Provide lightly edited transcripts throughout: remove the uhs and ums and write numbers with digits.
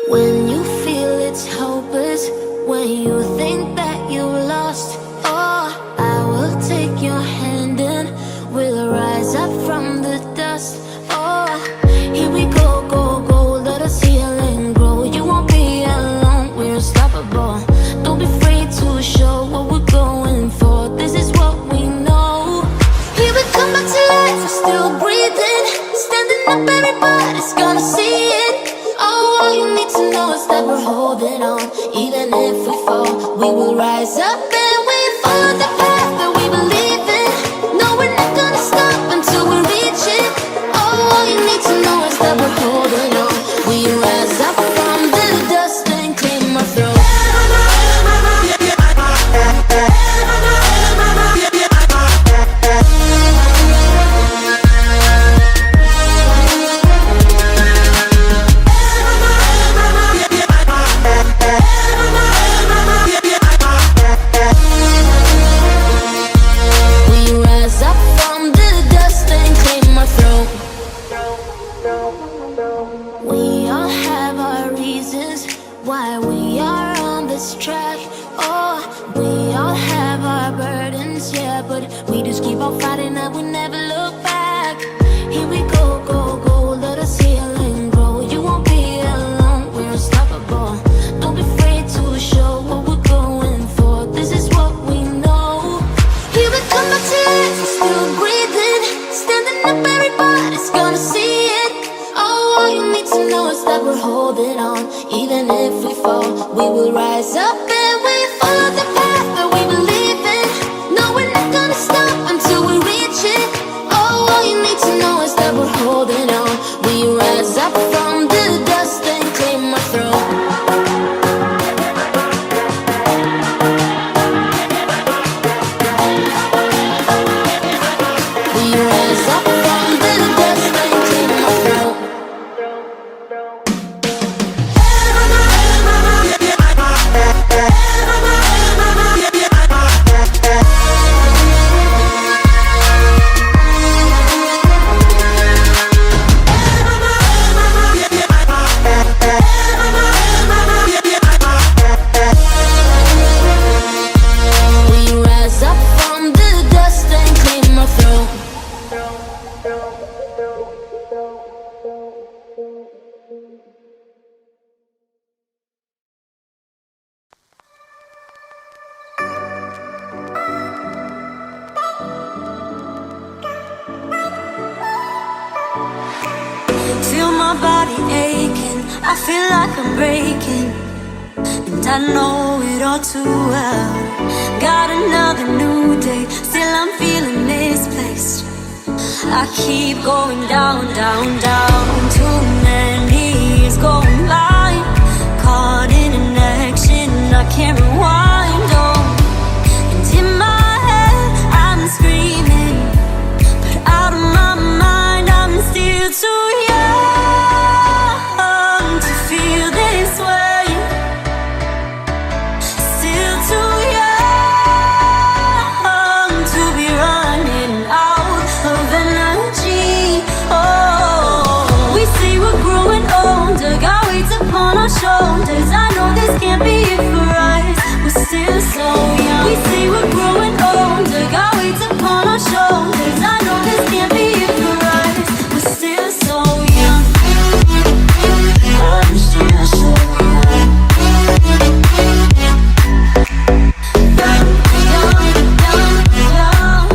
When you feel it's hopeless, when you think that you lost, oh, I will take your hand and we'll rise up from the dust. Oh, here we go, go, go, let us heal and grow. You won't be alone, we're unstoppable. Don't be afraid to show what we're going for. This is what we know. Here we come back to life, we're still breathing. Standing up, everybody's gonna see it. Oh, all you need to know is that we're holding on. Even if we fall, we will rise up and we follow the path that we believe in. No, we're not gonna stop until we reach it. Oh, all you need to know is that we're holding on. We rise up from the dust and claim our throne. Why we are on this track. Oh, we all have our burdens, yeah, but we just keep on fighting and we never look back. Here we go, go, go, let us heal and grow. You won't be alone, we're unstoppable. Don't be afraid to show what we're going for. This is what we know. Here we come back to life, we're still breathing. Standing up, everybody's gonna see it. Oh, all you need to know is that we're holding on. Even if we fall, we will rise up and we follow the path that we believe in. No, we're not gonna stop until we reach it. Oh, all you need to know is that we're holding on. We rise up from the dust and claim our throne. We rise up from the dust and claim our throne. Feel my body aching, I feel like I'm breaking, and I know it all too well. Got another new day, still I'm feeling misplaced. I keep going down, down, down. Too many years going by, caught in an action I can't rewind. Oh, and in my head I'm screaming, but out of my mind I'm still too young to feel this way. Still too young to be running out of energy. Oh, we say we're growing older, got weights upon our shoulders. I know this can't be it for us, we're still so young. We say we're growing older, got weights upon our shoulders. I know this can't be it for us, we're still so young. I'm still so young. Young, young, young, young.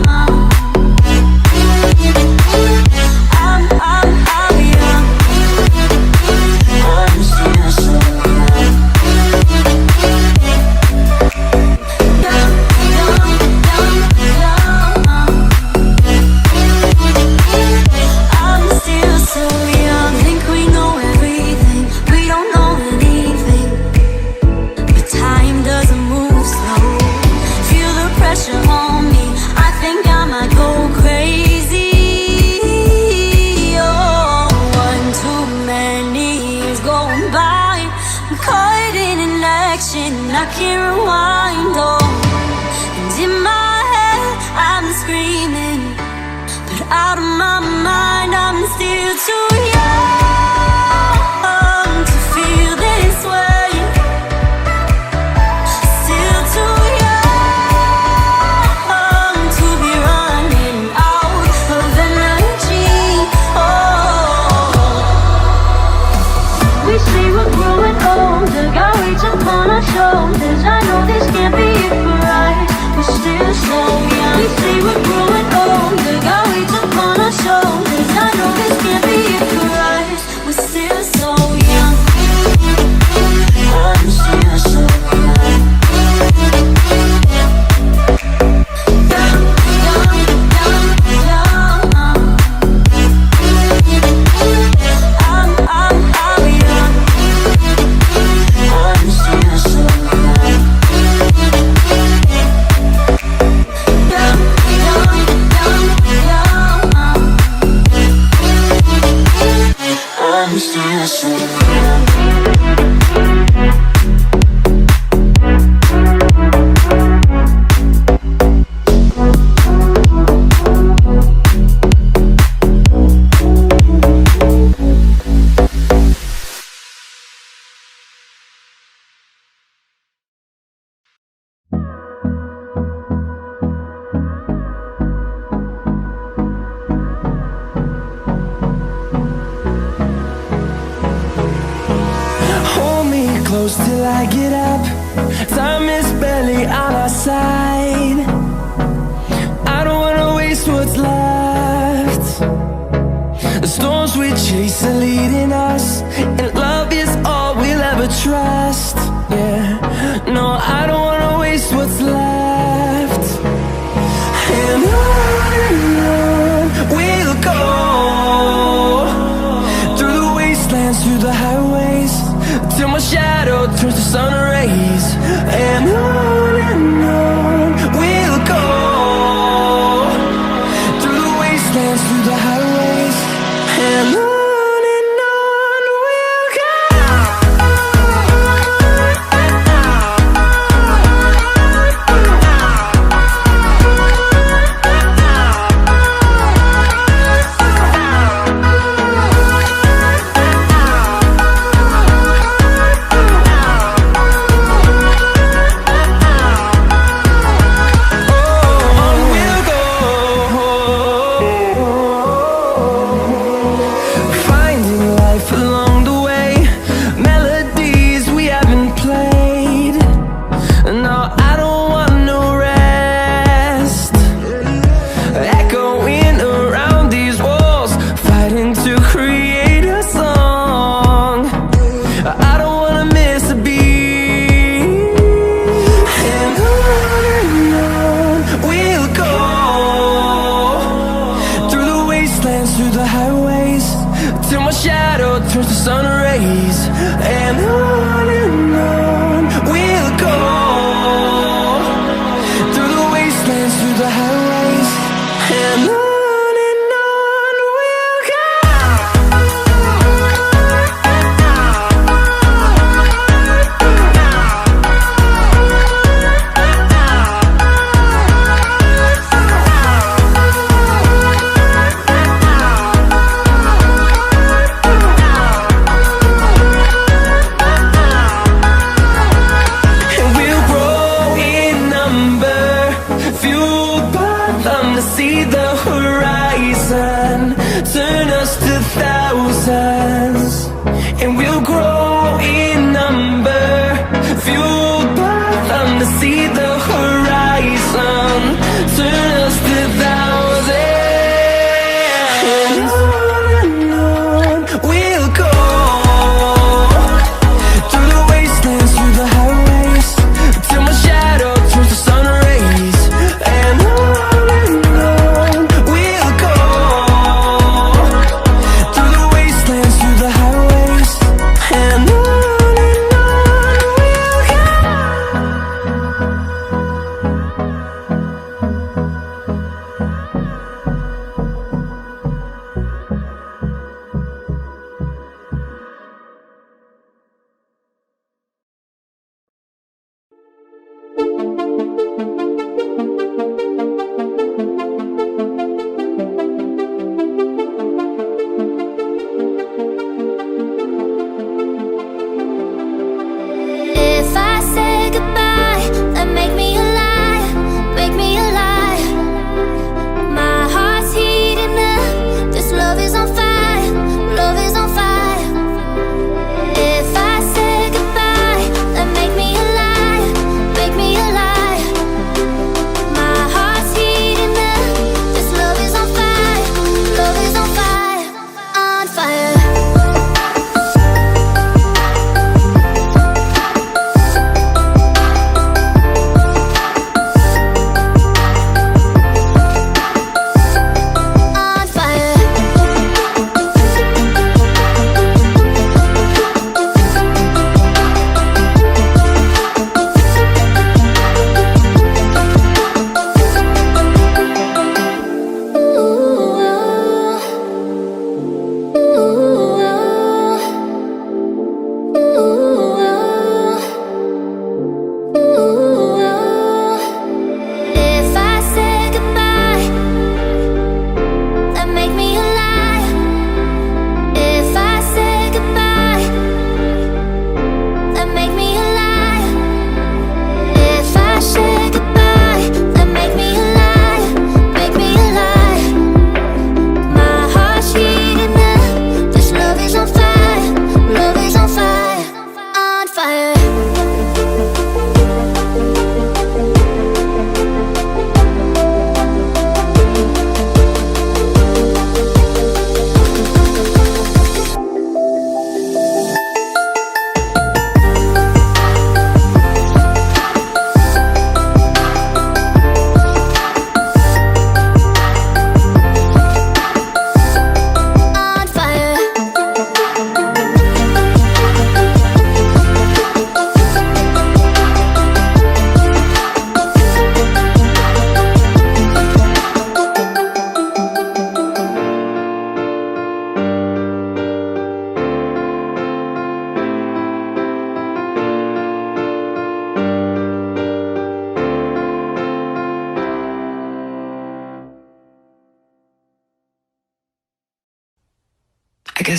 I'm young. I'm still so young. Young, young, young, young. I'm still so young. Think we know everything, we don't know anything. But time doesn't move slow. Feel the pressure on me, I think I might go crazy. Oh, one too many years going by, I'm caught in an action I can't rewind. Oh, and in my head I'm screaming, but out of my mind I'm still too young to feel this Hold me close till I get up. Time is barely on our side. I don't wanna waste what's left. The storms we chase are leading us, and love is all we'll ever trust. Yeah, no, I don't wanna waste what's left. And on we'll go, through the wastelands, through the highways, till my shadow turns to sun rays. And on we'll go, through the wastelands, through the highways, and on we'll go. Through the highways, till my shadow turns to sun rays. And on we'll go, through the wastelands, through the highways, and on we'll go.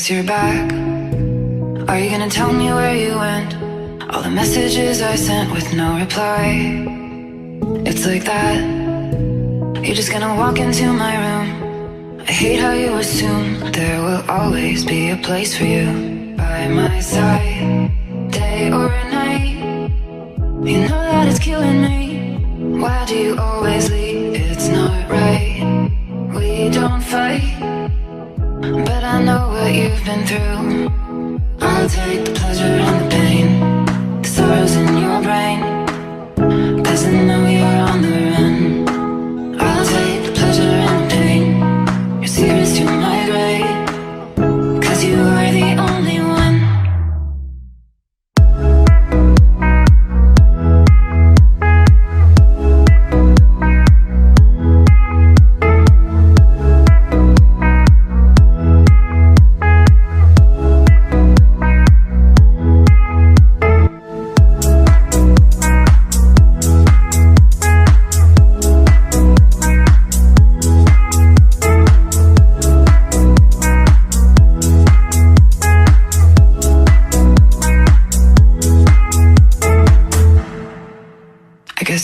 guess you're back. Are you gonna tell me where you went? All the messages I sent with no reply. It's like that. You're just gonna walk into my room. I hate how you assume there will always be a place for you by my side, day or night. You know that it's killing me. Why do you always leave? It's not right. We don't fight, but I know what you've been through. I'll take the pleasure and the pain, the sorrows in your brain, 'cause I know you're on the run. I'll take the pleasure and the pain, your secrets to my grave, 'cause you are the only one.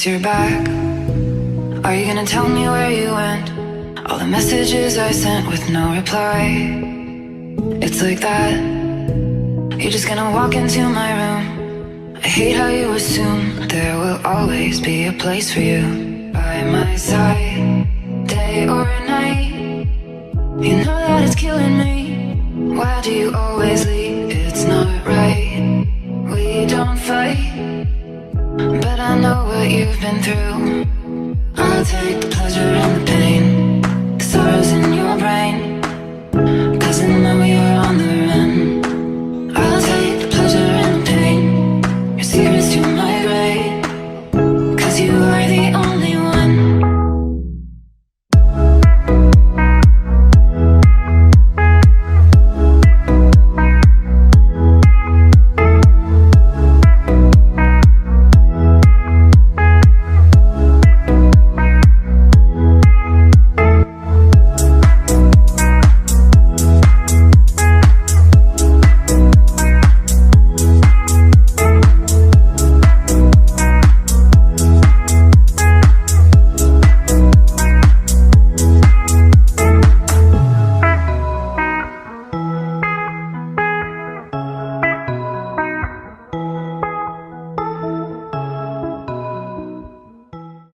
You're back. Are you gonna tell me where you went? All the messages I sent with no reply. It's like that. You're just gonna walk into my room. I hate how you assume there will always be a place for you by my side, day or night. You know that it's killing me. Why do you always leave? It's not right. We don't fight, but I know what you've been through.